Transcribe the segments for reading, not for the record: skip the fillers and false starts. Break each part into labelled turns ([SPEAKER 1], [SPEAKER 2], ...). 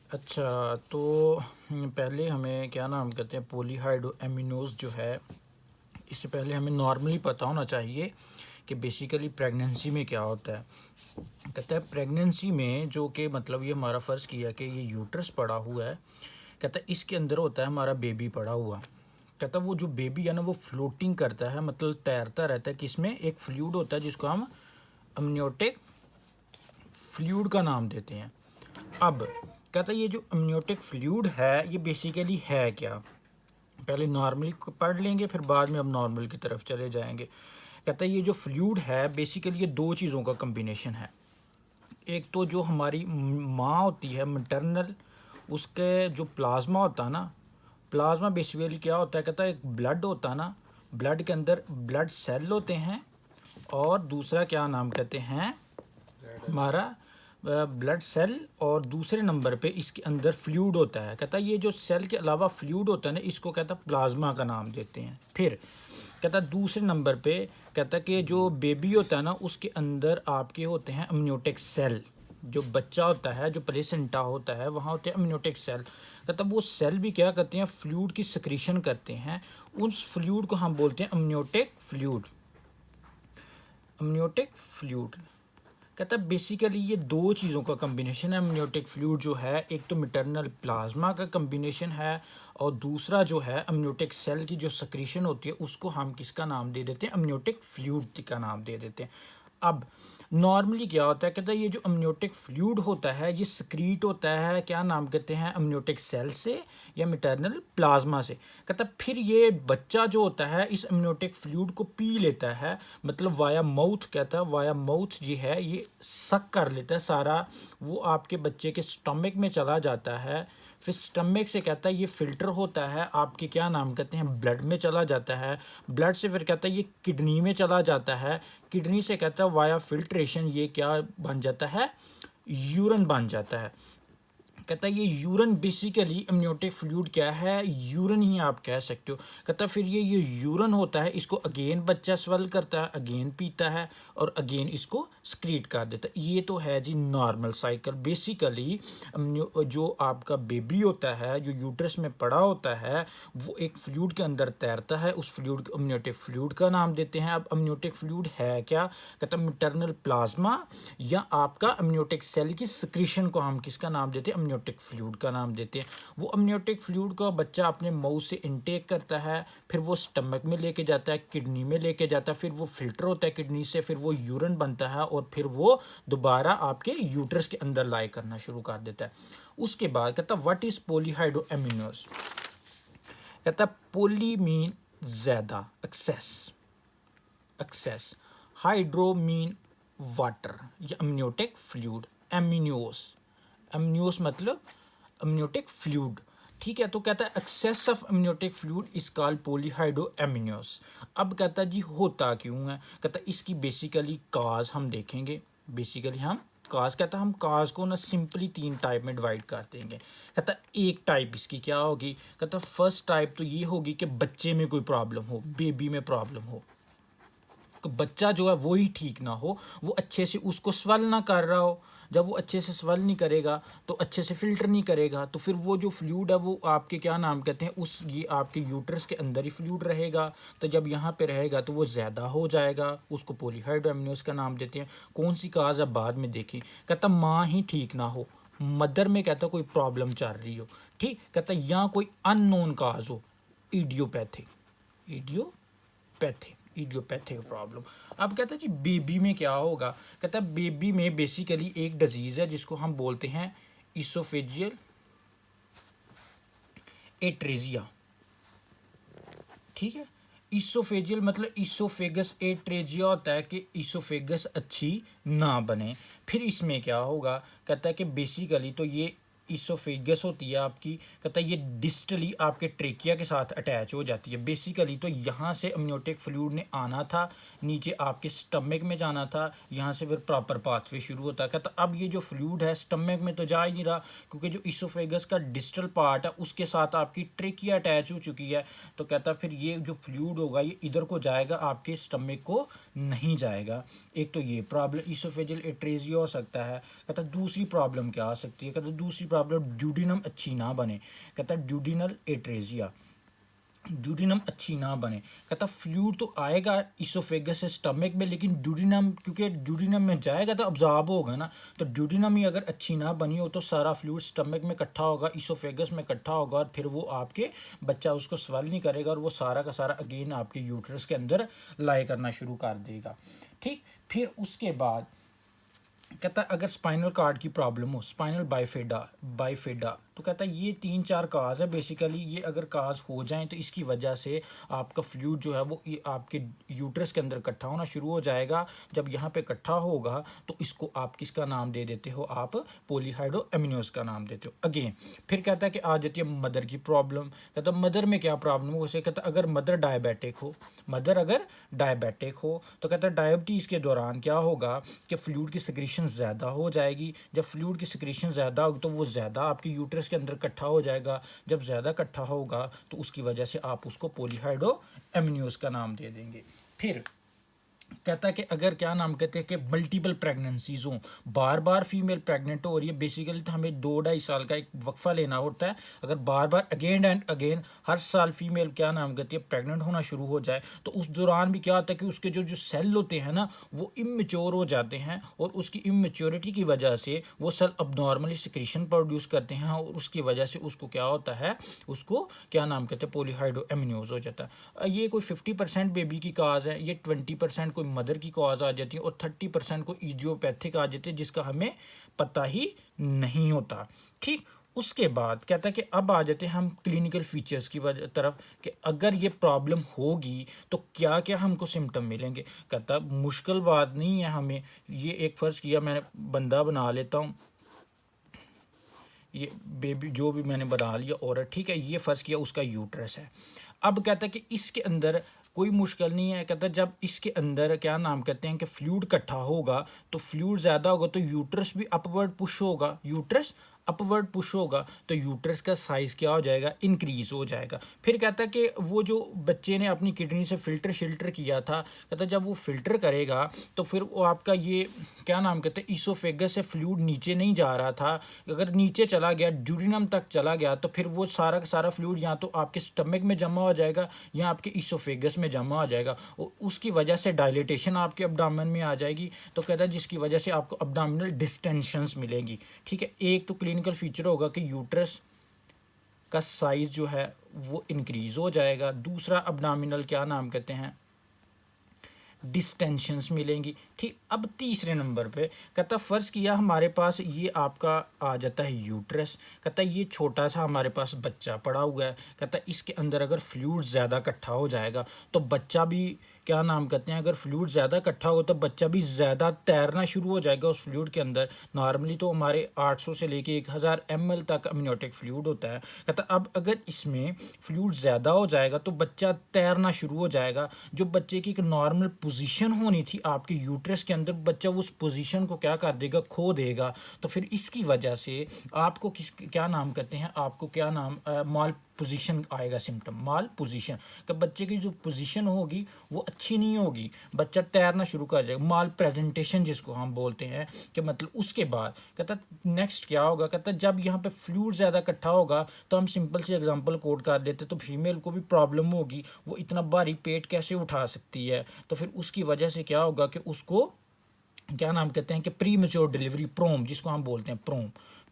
[SPEAKER 1] अच्छा, तो पहले हमें क्या नाम कहते हैं, पॉलीहाइड्रो एमिनोज जो है, इससे पहले हमें नॉर्मली पता होना चाहिए कि बेसिकली प्रेगनेंसी में क्या होता है। कहता है प्रेगनेंसी में, जो कि मतलब ये हमारा फ़र्ज़ किया कि ये यूट्रस पड़ा हुआ है, कहता है इसके अंदर होता है हमारा बेबी पड़ा हुआ। कहता है वो जो बेबी है ना, वो फ्लोटिंग करता है, मतलब तैरता रहता है। किसमें? एक फ्लूइड होता है जिसको हम अमनियोटिक फ्लूइड का नाम देते हैं। अब कहता है ये जो अमनियोटिक फ्लूइड है, ये बेसिकली है क्या। पहले नॉर्मली पढ़ लेंगे, फिर बाद में अब नॉर्मल की तरफ चले जाएंगे। कहता है ये जो फ्लूइड है बेसिकली ये दो चीज़ों का कम्बिनेशन है। एक तो जो हमारी माँ होती है मटरनल, उसके जो प्लाज्मा होता है ना, प्लाज्मा बेसिकली क्या होता है, कहता है एक ब्लड होता है ना, ब्लड के अंदर ब्लड सेल होते हैं, और दूसरा क्या नाम कहते हैं हमारा ब्लड सेल, और दूसरे नंबर पे इसके अंदर फ्लूइड होता है। कहता है ये जो सेल के अलावा फ्लूइड होता है ना, इसको कहता है प्लाज्मा का नाम देते हैं। फिर कहता है दूसरे नंबर पे, कहता है कि जो बेबी होता है ना, उसके अंदर आपके होते हैं अमनियोटिक सेल। जो बच्चा होता है, जो प्लेसेंटा होता है, वहाँ होते हैं अमनियोटिक सेल। कहता है वो सेल भी क्या करते हैं, फ्लूइड की सिक्रीशन करते हैं। उस फ्लूइड को हम बोलते हैं अमनियोटिक फ्लूइड। अमनियोटिक फ्लूइड कहता है बेसिकली ये दो चीज़ों का कम्बिनेशन है। अमनियोटिक फ्लूइड जो है, एक तो मैटरनल प्लाज्मा का कम्बिनेशन है, और दूसरा जो है अमनियोटिक सेल की जो सक्रीशन होती है, उसको हम किसका नाम दे देते हैं, अमनियोटिक फ्लूइड का नाम दे देते हैं। अब नॉर्मली क्या होता है, कहता है ये जो अमनियोटिक फ्लूइड होता है, ये सक्रीट होता है, क्या नाम कहते हैं, अमनियोटिक सेल से या मैटरनल प्लाज्मा से। कहता है फिर ये बच्चा जो होता है इस अमनियोटिक फ्लूइड को पी लेता है, मतलब वाया माउथ। कहता है वाया माउथ ये है, ये सक कर लेता है सारा, वो आपके बच्चे के स्टमक में चला जाता है। फिर स्टमक से कहता है ये फ़िल्टर होता है आपके, क्या नाम कहते हैं, ब्लड में चला जाता है। ब्लड से फिर कहता है ये किडनी में चला जाता है। किडनी से कहता है वाया फिल्ट्रेशन ये क्या बन जाता है, यूरन बन जाता है। कहता है ये यूरन बेसिकली अमनियोटिक फ्लूइड क्या है, यूरन ही आप कह सकते हो। कहता है फिर ये यूरन होता है, इसको अगेन बच्चा स्वेल करता है, अगेन पीता है, और अगेन इसको स्क्रीट कर देता है। ये तो है जी नॉर्मल साइकिल। बेसिकली जो आपका बेबी होता है, जो यूट्रस में पड़ा होता है, वो एक फ्लूइड के अंदर तैरता है, उस फ्लूइड को अमनियोटिक फ्लूइड का नाम देते हैं। अब अमनियोटिक फ्लूइड है क्या, कहता है मैटरनल प्लाज्मा या आपका अमनियोटिक सेल की सिक्रीशन को हम किसका नाम देते हैं, अमनियोटिक फ्लूइड का नाम देते हैं। वो अमनियोटिक फ्लूइड को बच्चा अपने माउथ से इनटेक करता है, फिर वो स्टमक में लेके जाता है, किडनी में लेके जाता है, फिर वो फिल्टर होता है किडनी से, फिर वो यूरिन बनता है, और फिर वो दोबारा आपके यूट्रस के अंदर लाई करना शुरू कर देता है। उसके बाद कहता है व्हाट इज पॉलीहाइड्रो एमिनोज। कहता है पोली मीन ज़्यादा, excess, excess, hydro mean water या अमनियोटिक फ्लूइड, एमिनियोस, एमिनियोस मतलब अमनियोटिक फ्लूइड। ठीक है, तो कहता है excess of amniotic fluid is called polyhydramnios एमिनियोस। अब कहता है जी होता क्यों है, कहता है इसकी बेसिकली काज हम देखेंगे। बेसिकली हम काज, कहता है हम काज को ना सिंपली तीन टाइप में डिवाइड कर देंगे। कहता है एक टाइप इसकी क्या होगी, कहता है फर्स्ट टाइप तो ये होगी कि बच्चे में कोई प्रॉब्लम हो, बेबी में प्रॉब्लम हो, तो बच्चा जो है वो ही ठीक ना हो, वो अच्छे से उसको स्वेल ना कर रहा हो। जब वो अच्छे से स्वेल नहीं करेगा तो अच्छे से फिल्टर नहीं करेगा, तो फिर वो जो फ्लूइड है वो आपके क्या नाम कहते हैं, उस ये आपके यूट्रस के अंदर ही फ्लूइड रहेगा। तो जब यहाँ पे रहेगा तो वो ज़्यादा हो जाएगा, उसको पॉलीहाइड्रो एमिनोस का नाम देते हैं। कौन सी काज है बाद में देखें। कहता माँ ही ठीक ना हो, मदर में कहता कोई प्रॉब्लम चल रही हो, ठीक, कहता यहाँ कोई अननोन काज हो, इडियोपैथिक, इडियोपैथिक, इडियोपैथिक प्रॉब्लम। अब कहता है जी बेबी में क्या होगा, कहता है बेबी में बेसिकली एक डिजीज़ है जिसको हम बोलते हैं इसोफेजियल एट्रेजिया। ठीक है, इसोफेजियल मतलब इसोफेगस एट्रेजिया होता है कि इसोफेगस अच्छी ना बने। फिर इसमें क्या होगा, कहता है कि बेसिकली तो ये इसोफेगस होती है आपकी, कहता है ये डिस्टली आपके ट्रेकिया के साथ अटैच हो जाती है। बेसिकली तो यहाँ से अमनियोटिक फ्लूइड ने आना था, नीचे आपके स्टमक में जाना था, यहाँ से फिर प्रॉपर पाथवे शुरू होता है। कहता अब ये जो फ्लूइड है स्टमक में तो जा ही नहीं रहा, क्योंकि जो इसोफेगस का डिस्टल पार्ट है उसके साथ आपकी ट्रेकिया अटैच हो चुकी है। तो कहता फिर ये जो फ्लूइड होगा ये इधर को जाएगा, आपके स्टमक को नहीं जाएगा। एक तो ये प्रॉब्लम इसोफेजियल एट्रेजिया हो सकता है। कहता दूसरी प्रॉब्लम क्या आ सकती है, कहता दूसरी प्रॉब्लम ड्यूडिनम अच्छी ना बने, कहता है ड्यूडिनल एट्रेजिया, ड्यूडिनम अच्छी ना बने, कहता फ्लूइड तो आएगा इसोफेगस से स्टमक में, लेकिन ड्यूडिनम क्योंकि ड्यूडिनम में जाएगा तो अब्जॉर्ब होगा ना, तो ड्यूडिनम ही अगर अच्छी ना बनी हो तो सारा फ्लूइड स्टमक में इकट्ठा होगा, इसोफेगस में इकट्ठा होगा, और फिर वो आपके बच्चा उसको स्वेल नहीं करेगा और वो सारा का सारा अगेन आपके यूट्रस के अंदर लाई करना शुरू कर देगा। ठीक, फिर उसके बाद कहता है अगर स्पाइनल कार्ड की प्रॉब्लम हो, स्पाइनल बाइफेडा, तो कहता है ये 3-4 काज है बेसिकली, ये अगर काज हो जाएं तो इसकी वजह से आपका फ्लूइड जो है वो आपके यूट्रस के अंदर इकट्ठा होना शुरू हो जाएगा। जब यहाँ पे इकट्ठा होगा तो इसको आप किसका नाम दे देते हो, आप पॉलीहाइड्रो एमिनोस का नाम देते हो अगेन। फिर कहता है कि आ जाती है मदर की प्रॉब्लम, कहता है मदर में क्या प्रॉब्लम हो, वैसे कहता है अगर मदर डायबिटिक हो, मदर अगर डायबिटिक हो तो कहता है डायबिटीज़ के दौरान क्या होगा कि फ्लूइड की सिक्रीशन ज़्यादा हो जाएगी, जब फ्लूइड की सिक्रीशन ज़्यादा होगी तो वो ज़्यादा आपके यूट्रस के अंदर इकट्ठा हो जाएगा, जब ज़्यादा इकट्ठा होगा तो उसकी वजह से आप उसको पॉलीहाइड्रो एमिनियोस का नाम दे देंगे। फिर कहता है कि अगर क्या नाम कहते हैं कि मल्टीपल प्रेगनेंसीज हों, बार बार फीमेल प्रेग्नेंट हो रही है, बेसिकली तो हमें 2-2.5 साल का एक वक्फा लेना होता है, अगर बार बार अगेन एंड अगेन हर साल फीमेल क्या नाम कहती है प्रेग्नेंट होना शुरू हो जाए, तो उस दौरान भी क्या होता है कि उसके जो जो सेल होते हैं ना वो इमेच्योर हो जाते हैं, और उसकी इमेच्योरिटी की वजह से वो सेल अब सिक्रीशन प्रोड्यूस करते हैं, और उसकी वजह से उसको क्या होता है, उसको क्या नाम कहते हैं पॉलीहाइड्रो एमिनियोस हो जाता है। ये कोई 50% बेबी की काज है, ये 20% कोई मदर की कॉज आ जाती है, और 30% को इडियोपैथिक आ जाती है जिसका हमें पता ही नहीं होता। ठीक, उसके बाद कहता है कि अब आ जाते हैं हम क्लिनिकल फीचर्स की वजह तरफ कि अगर ये प्रॉब्लम होगी तो क्या क्या हमको सिम्टम मिलेंगे। कहता मुश्किल बात नहीं है हमें, ये एक फ़र्ज़ किया मैंने बंदा बना लेता हूँ, ये बेबी जो भी मैंने बना लिया औरत, ठीक है, ये फ़र्ज़ किया उसका यूट्रस है। अब कहता है कि इसके अंदर कोई मुश्किल नहीं है, कहता है जब इसके अंदर क्या नाम कहते हैं कि फ्लूइड इकट्ठा होगा तो फ्लूइड ज़्यादा होगा तो यूट्रस भी अपवर्ड पुश होगा, यूट्रस अपवर्ड पुश होगा तो यूट्रस का साइज़ क्या हो जाएगा, इंक्रीज़ हो जाएगा। फिर कहता है कि वो जो बच्चे ने अपनी किडनी से फ़िल्टर किया था, कहता है जब वो फ़िल्टर करेगा तो फिर वो आपका ये क्या नाम कहते हैं ईसोफेगस से फ्लूइड नीचे नहीं जा रहा था, अगर नीचे चला गया ड्यूडिनम तक चला गया तो फिर वो सारा का सारा फ्लूइड या तो आपके स्टमक में जमा हो जाएगा या आपके ईसोफेगस में जमा हो जाएगा, और उसकी वजह से डायलिटेशन आपके अब्डामन में आ जाएगी, तो कहता है जिसकी वजह से आपको अब्डामिनल डिस्टेंशंस मिलेंगी। ठीक है, एक तो क्लिनिकल फीचर होगा कि यूट्रस का साइज़ जो है वो इंक्रीज़ हो जाएगा, दूसरा अब्डामिनल क्या नाम कहते हैं डिस्टेंशंस मिलेंगी। ठीक, अब तीसरे नंबर पे कहता फ़र्ज़ किया हमारे पास ये आपका आ जाता है यूट्रस, कहता ये छोटा सा हमारे पास बच्चा पड़ा हुआ है, कहता इसके अंदर अगर फ्लूइड ज़्यादा इकट्ठा हो जाएगा तो बच्चा भी क्या नाम कहते हैं, अगर फ्लूइड ज़्यादा इकट्ठा हो तो बच्चा भी ज़्यादा तैरना शुरू हो जाएगा उस फ्लूइड के अंदर। नॉर्मली तो हमारे 800 से लेके 1000 ml तक अमनियोटिक फ्लूइड होता है, कहता अब अगर इसमें फ्लूइड ज़्यादा हो जाएगा तो बच्चा तैरना शुरू हो जाएगा, जो बच्चे की एक नॉर्मल पोजीशन होनी थी आपके यूट्रस के अंदर, बच्चा उस पोजीशन को क्या कर देगा, खो देगा। तो फिर इसकी वजह से आपको क्या नाम कहते हैं, आपको क्या नाम माल पोजीशन आएगा, सिम्टम माल पोजीशन, कि बच्चे की जो पोजीशन होगी वो अच्छी नहीं होगी, बच्चा तैरना शुरू कर जाएगा, माल प्रेजेंटेशन जिसको हम बोलते हैं, कि मतलब उसके बाद कहता नेक्स्ट क्या होगा, कहता जब यहाँ पे फ्लूइड ज़्यादा इकट्ठा होगा तो हम सिंपल से एग्जांपल कोट कर देते, तो फीमेल को भी प्रॉब्लम होगी, वो इतना भारी पेट कैसे उठा सकती है, तो फिर उसकी वजह से क्या होगा कि उसको क्या नाम कहते हैं कि प्री मेच्योर डिलीवरी, प्रोम जिसको हम बोलते हैं, प्रोम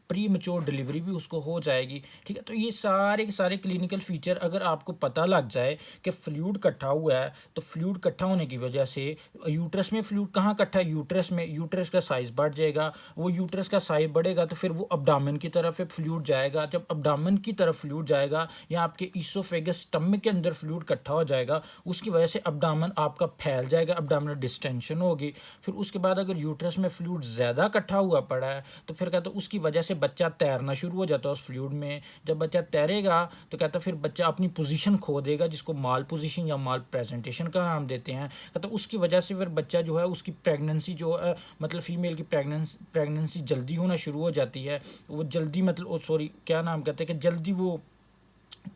[SPEAKER 1] प्री मेच्योर डिलीवरी भी उसको हो जाएगी। ठीक है, तो ये सारे के सारे क्लिनिकल फीचर अगर आपको पता लग जाए कि फ्लूइड इकट्ठा हुआ है, तो फ्लूइड इकट्ठा होने की वजह से यूट्रस में फ्लूइड कहाँ इकट्ठा है, यूट्रस में, यूट्रस का साइज़ बढ़ जाएगा, वो यूट्रस का साइज़ बढ़ेगा तो फिर वो अब्डामन की तरफ फ्लूइड जाएगा, जब अब्डामन की तरफ फ्लूइड जाएगा या आपके ईसोफेगस स्टमक के अंदर फ्लूइड इकट्ठा हो जाएगा, उसकी वजह से अब्डामन आपका फैल जाएगा, अब्डामिनल डिस्टेंशन होगी। फिर उसके बाद अगर यूट्रस में फ्लूइड ज़्यादा इकट्ठा हुआ पड़ा है तो फिर कहते हैं उसकी वजह से बच्चा तैरना शुरू हो जाता है उस फ्लूइड में, जब बच्चा तैरेगा तो कहता है फिर बच्चा अपनी पोजीशन खो देगा, जिसको माल पोजीशन या माल प्रेजेंटेशन का नाम देते हैं। कहते उसकी वजह से फिर बच्चा जो है उसकी प्रेगनेंसी जो है, मतलब फीमेल की प्रेगनेंसी जल्दी होना शुरू हो जाती है, वो जल्दी मतलब सॉरी क्या नाम कहते हैं कि जल्दी वो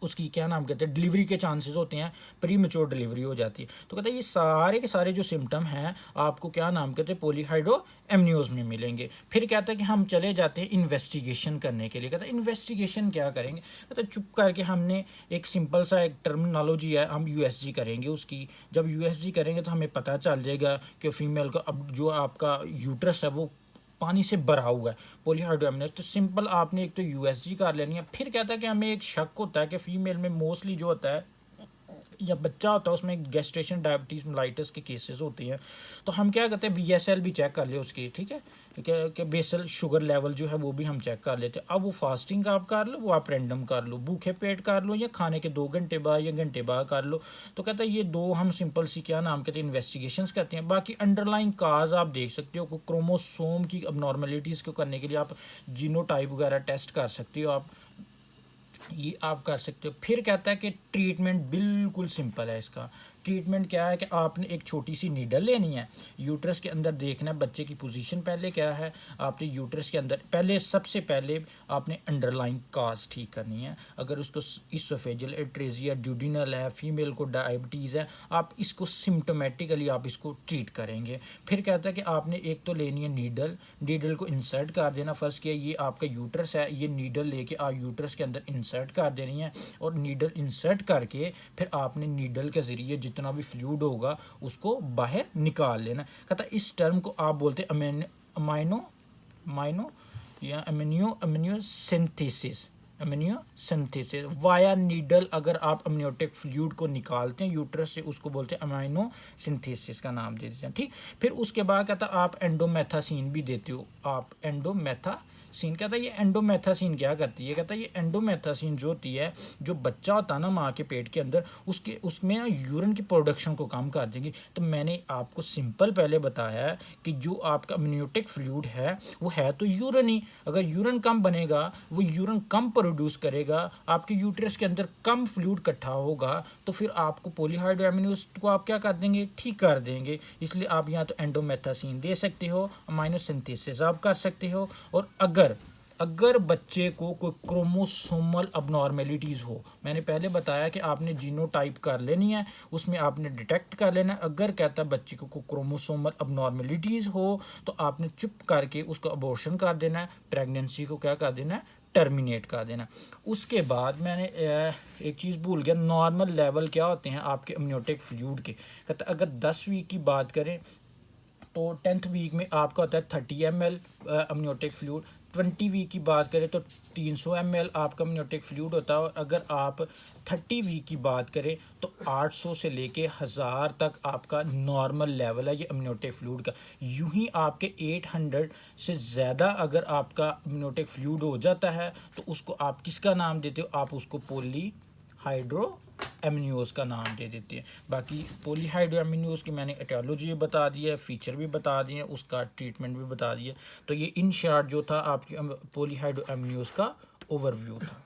[SPEAKER 1] उसकी क्या नाम कहते हैं डिलीवरी के चांसेस होते हैं, प्री मेच्योर डिलीवरी हो जाती है। तो कहता है ये सारे के सारे जो सिम्टम हैं आपको क्या नाम कहते हैं पॉलीहाइड्रो एमनियोज में मिलेंगे। फिर कहता है कि हम चले जाते हैं इन्वेस्टिगेशन करने के लिए। कहता है इन्वेस्टिगेशन क्या करेंगे, कहता है चुप करके हमने एक सिंपल सा एक टर्मिनोलॉजी है, हम यूएसजी करेंगे उसकी। जब यूएसजी करेंगे तो हमें पता चल जाएगा कि फीमेल का अब जो आपका यूट्रस है वो पानी से भरा हुआ है, पॉलीहाइड्रो एमनियोज। तो सिंपल आपने एक तो यूएसजी कर लेनी है। फिर कहता है कि हमें एक शक होता है कि फीमेल में मोस्टली जो होता है या बच्चा होता है उसमें गैस्ट्रेशन डायबिटीज़ मेलाइटिस के केसेस होते हैं। तो हम क्या करते हैं बीएसएल भी चेक कर ले उसकी, ठीक है, कि बेसल शुगर लेवल जो है वो भी हम चेक कर लेते हैं। अब वो फास्टिंग आप कर लो, वो आप रैंडम कर लो, भूखे पेट कर लो, या खाने के 2 घंटे बाद या घंटे बाद कर लो। तो कहता है ये दो हम सिंपल सी क्या नाम कहते हैं इन्वेस्टिगेशंस करते हैं। बाकी अंडरलाइन काज आप देख सकते हो, क्रोमोसोम की अबनॉर्मलिटीज़ को करने के लिए आप जीनोटाइप वगैरह टेस्ट कर सकते हो, आप ये आप कर सकते हो। फिर कहता है कि ट्रीटमेंट बिल्कुल सिंपल है इसका। ट्रीटमेंट क्या है कि आपने एक छोटी सी नीडल लेनी है, यूट्रस के अंदर देखना है बच्चे की पोजीशन पहले क्या है। आपने यूट्रस के अंदर पहले सबसे पहले आपने अंडरलाइन काज ठीक करनी है। अगर उसको इसोफेजियल एट्रेजिया ड्यूडिनल है, फीमेल को डायबिटीज़ है, आप इसको सिम्टोमेटिकली आप इसको ट्रीट करेंगे। फिर कहता है कि आपने एक तो लेनी है नीडल, नीडल को इंसर्ट कर देना। फर्स्ट किया ये आपका यूट्रस है, ये नीडल लेके आप यूट्रस के अंदर इंसर्ट कर देनी है, और नीडल इंसर्ट करके फिर आपने नीडल के ज़रिए जितना भी फ्लूइड होगा उसको बाहर निकाल लेना। कहता इस टर्म को आप बोलते हैं अमीनो या अमीनियो सिंथेसिस वाया नीडल। अगर आप अमनियोटिक फ्लूइड को निकालते हैं यूट्रस से उसको बोलते हैं अमीनो सिंथेसिस का नाम दे देते हैं, ठीक। फिर उसके बाद कहता आप एंडोमेथासिन भी देते हो, आप एंडोमेथासिन। कहता है ये एंडोमेथासिन क्या करती है, कहता है ये एंडोमेथासिन जो होती है, जो बच्चा होता है ना माँ के पेट के अंदर, उसमें ना यूरिन की प्रोडक्शन को कम कर देंगी। तो मैंने आपको सिंपल पहले बताया है कि जो आपका अमनियोटिक फ्लूइड है वो है तो यूरिन ही। अगर यूरिन कम बनेगा, वो यूरिन कम प्रोड्यूस करेगा, आपके यूट्रस के अंदर कम फ्लूइड इकट्ठा होगा, तो फिर आपको पॉलीहाइड्रो एमनियोज को आप क्या कर देंगे, ठीक कर देंगे। इसलिए आप यहाँ तो एंडोमेथासिन दे सकते हो, अमीनो सिंथेसिस आप कर सकते हो। और अगर बच्चे को कोई क्रोमोसोमल अबनॉर्मेलिटीज़ हो, मैंने पहले बताया कि आपने जीनोटाइप कर लेनी है, उसमें आपने डिटेक्ट कर लेना है। अगर कहता है बच्चे को कोई क्रोमोसोमल अबनॉर्मेलिटीज़ हो तो आपने चुप करके उसको अबॉर्शन कर देना है, प्रेगनेंसी को क्या कर देना है, टर्मिनेट कर देना। उसके बाद मैंने एक चीज़ भूल गया, नॉर्मल लेवल क्या होते हैं आपके अमनियोटिक फ्लूइड के। कहता अगर 10 वीक की बात करें तो 10th वीक में आपका होता है 30 ml अमनियोटिक फ्लूइड। 20 वीक की बात करें तो 300 ml आपका अमनियोटिक फ्लूइड होता है। और अगर आप 30 वीक की बात करें तो 800 से लेके 1000 तक आपका नॉर्मल लेवल है ये अमनियोटिक फ्लूइड का। यूं ही आपके 800 से ज़्यादा अगर आपका अमनियोटिक फ्लूइड हो जाता है तो उसको आप किसका नाम देते हो, आप उसको पॉलीहाइड्रो एमनियोज का नाम दे देते हैं। बाकी पॉलीहाइड्रो एमनियोज की मैंने एटियोलॉजी बता दी है, फीचर भी बता दिए, उसका ट्रीटमेंट भी बता दिया। तो ये इन शॉर्ट जो था आपकी पॉलीहाइड्रो एमनियोज का ओवरव्यू था।